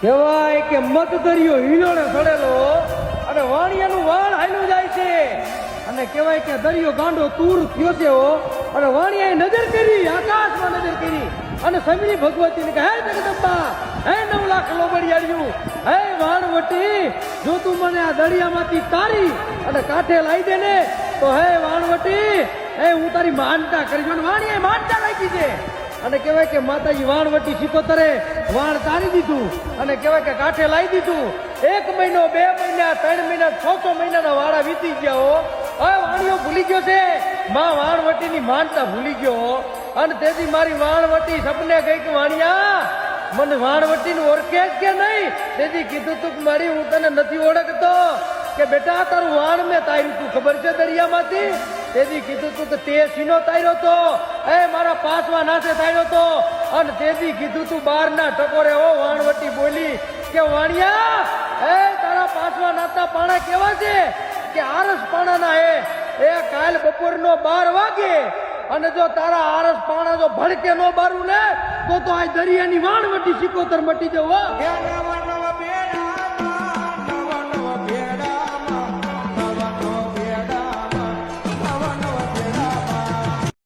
કહેવાય કે મત દરિયો હિલોળે સડેલો અને વાણિયાનું વાળ હાલ્યું જાય છે અને કહેવાય કે દરિયો ગાંડો તૂર થયો છે અને વાણિયાએ નજર કરી, આકાશમાં નજર કરી અને સમીરી ભગવતીને કહે, હે જગદંબા, હે 9 લાખ લોબડિયાળિયું, હે વાણવટી, જો તું મને આ દરિયામાંથી તારી અને કાંઠે લાવી દે ને તો હે વાણવટી, હે હું તારી માનતા કરીશ. અને વાણિયાએ માનતા રાખી છે અને કહેવાય કે માતાજી વાણવટી સિકોતરે વાણ તારી દીધું અને કહેવાય કે કાંઠે લાવી દીધું. 1 મહિનો, 2 મહિના, 3 મહિના, 6 મહિનાના વાળા વીતી ગયા. હવે વાણિયો ભૂલી ગયો છે, માં વાણવટીની માનતા ભૂલી ગયો અને તેથી મારી વાણવટી સપને ગઈ કે વાણિયા મને વાણવટીને ઓળખે જ કે નહીં. તેથી કીધું તું કે મારી હું તને નથી ઓળખતો કે બેટા તારું વાણ મેં તાર્યું તું ખબર છે દરિયામાંથી. તેથી કીધું તું કે તે સીનો તાર્યો તો, એ મારા પાછવા નાસે તાર્યો તો અને તેથી કીધું તું 12 ટકોરે વાણવટી બોલી કે વાણિયા, એ તારા પાછવા નાતા પાણા કેવા છે કે આરસ પાણાના એ કાલ બપોરનો 12 વાગે અને જો તારા આરસ પાણા જો ભડકે નો બારું ને તો આ દરિયાની વાણવટી સિકોતર મટી જવું.